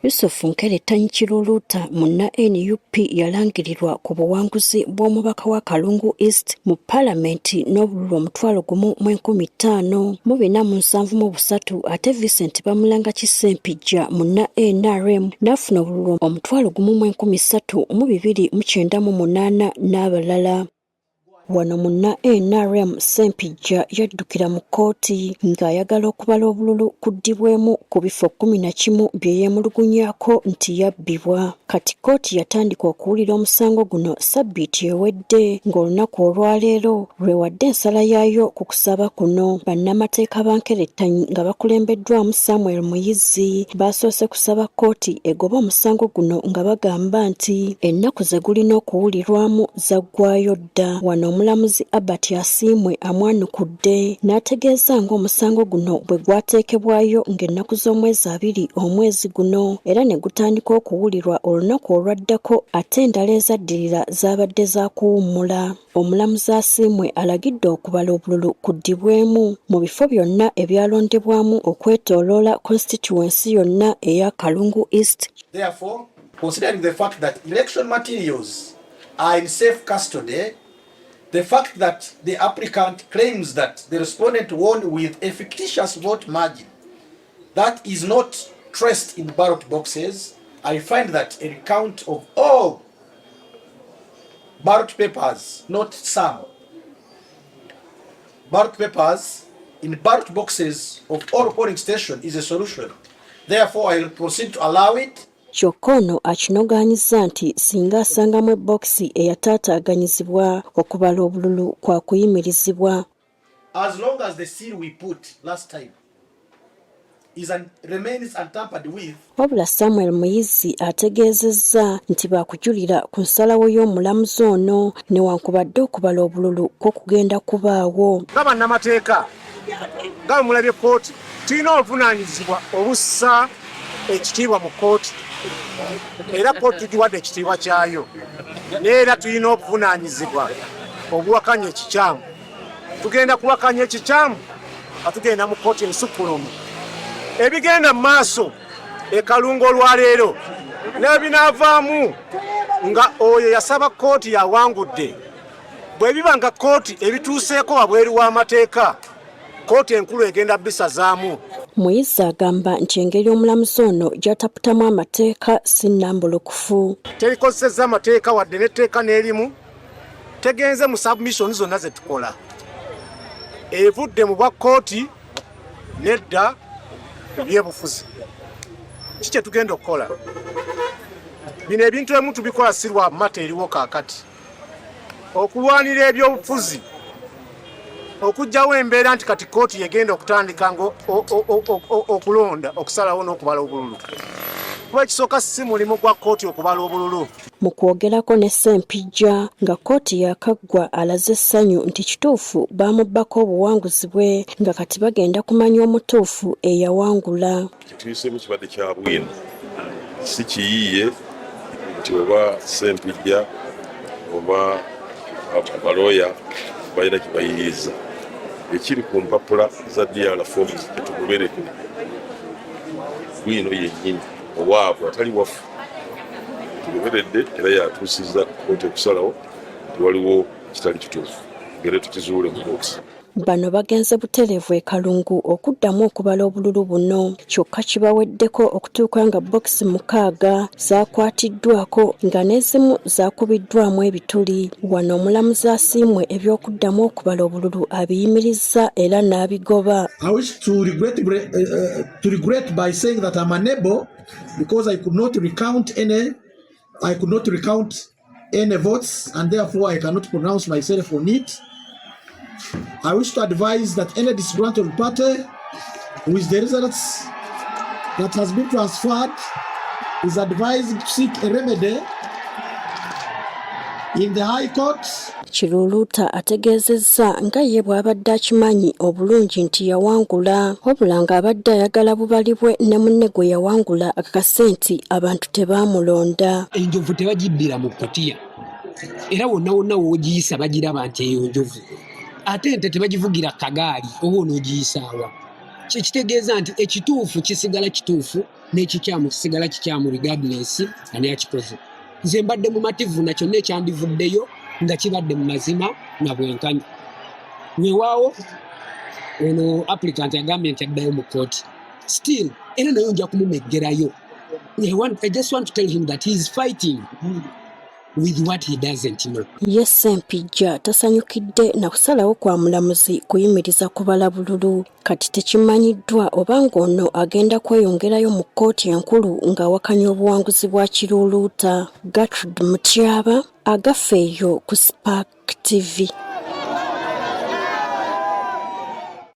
Yusuf Nkerettanyi Kiruuruta munna NUP yalangirirwa ku buwanguzi bw'omubaka wa Kalungu East mu Paalamenti n'obululu 1,473 ate Vincent Bamulangaki Ssempijja munna NRM n'afuna obululu 1,3298 n'abalala. Wano munna NRM Ssempijja yaddukira mu kkooti ng'ayagala okubala obululu kuddibwemu ku bifo 11 bye yeemulugunyako nti yabbibwa. Kati kkooti yatandika okuwulira omusango guno ssabbiiti ewedde ng'olunaku olwaleero lwewadde ensala yaayo ku kusaba kuno. Bannamateeka ba Nkerettanyi nga bakulembeddwamu Samuel Muyizzi baasoose kusaba kkooti egoba omusango guno nga bagamba nti ennaku ze gulina okuwulirwamu zaggwaayo dda. Wano omulamuzi Herbert Asiimwe amwanukudde n'ategeeza ng'omusango guno bwe gwateekebwayo ng'ennaku z'omwezi 2 omwezi guno era ne gutandika okuwulirwa olunaku olwaddako ate endala ezaddirira zaabadde za kuwummula. Omulamuzi Asiimwe alagidde okubala obululu kuddibwemu mu bifo byonna ebyalondebwamu okwetooloola constituency yonna eya Kalungu East. Therefore, considering the fact that election materials are in safe custody, the fact that the applicant claims that the respondent won with a fictitious vote margin that is not traced in ballot boxes, I find that a recount of all ballot papers, not some, ballot papers in ballot boxes of all polling stations is a solution. Therefore, I will proceed to allow it. Kyokka ono akinogaanyiza nti singa asangamu ebokisi eyataataaganyizibwa okubala obululu kwa kuyimirizibwa. As long as the seal we put last time remains untampered with. Wabula Samuel Muyizzi ategeezezza nti baakujulira ku nsalawo y'omulamuzi ono newankubadde okubala obululu kwo kugenda kubaawo. Nga bannamateeka nga mulabye kkooti tulina obuvunaanyizibwa obussa ekitiibwa mu kkooti era kkooti tugiwadde ekitiibwa kyayo neera tulina obuvunaanyizibwa obuwakanya ekikyamu. Tugenda kuwakanya ekikyamu nga tugenda mu kkooti ensukkulumu. Ebigenda mu maaso e Kalungu olwaleero n'ebinaavaamu nga oyo yasaba kkooti yawangudde bwe biba nga kkooti ebituuseeko wabweru w'amateeka kkooti enkulu egenda bisazaamu. Muyizzi agamba nti engeri omulamuzi ono gy'ataputamu amateeka si nnambulukufu. Terikozesezza amateeka wadde n'etteeka n'erimu tegenze mu submission zonna ze tukola. Evudde mu bwa kkooti nedda ebyebufuzi. Ki kye tugenda okukola? Bino ebintu ebimu tubikola si lwa mata eriwo kaakati. Okulwanira ebyobufuzi okujjawo embeera nti kati kkooti yegenda okutandika okulonda okusalawo n'okubala obululu. Kuba ekisooka si mulimu gwa kkooti okubala obululu. Mu kwogerako ne Ssempijja nga kkooti yakaggwa alaze essanyu nti kituufu baamubbako obuwanguzi bwe nga kati bagenda kumanya omutuufu eyawangula. Kituyisemu kibadde kya bwino si kiyiiye nti oba Ssempijja oba abalooya balina kibayiriza ekiri ku mpapula za DR forms etugobereke bwino yennyini owaabwe atali waffe tugoberedde era yatuusizza kkooti okusalawo nti waliwo kitali kituufu ngere tukizuule mu bokisi. Bano bagenze butereevu e Kalungu okuddamu okubala obululu buno kyokka kibaweddeko okutuuka nga bokisi 6 zakwatiddwako nga n'ezimu zakubiddwamu ebituli. Wano omulamuzi Asiimwe eby'okuddamu okubala obululu abiyimirizza era n'abigoba. I wish to regret by saying that I'm unable because I could not recount any votes and therefore I cannot pronounce myself on it. I wish to advise that any disgruntled party with the results that has been transferred is advised to seek a remedy in the High Court. Kiruuruta ategeezezza nga ye bw'abadde akimanyi obulungi nti yawangula wabula ng'abadde ayagala bubalibwe ne munne gwe yawangula akakase nti abantu tebaamulonda. Enjovu tebagibbira mu kutiya era wonna wonna woogiyisa bagiraba nti eyo njovu. Ate ente tebagivugira kagaali oba onoogiyisaawa. Kitegeeza nti ekituufu kisigala kituufu n'ekikyamu kisigala kikyamu regardless ani akikoze. Nze mbadde mumativu na kyonna ekyandivuddeyo nga kibadde mu mazima na bwenkanya. Weewaawo ono applicant yagambye nti addayo mu kkooti. Still, era nayo nja kumumeggerayo. I just want to tell him that he is fighting with what he doesn't know. Ye Ssempijja tasanyukidde na kusalawo kwa mulamuzi kuyimiriza kubala bululu. Kati tekimanyiddwa oba ng'ono agenda kweyongerayo mu kkooti enkulu ng'awakanya obuwanguzi bwa Kiruuruta. Gertrude Mutyaba, agafeeyo ku Spark TV.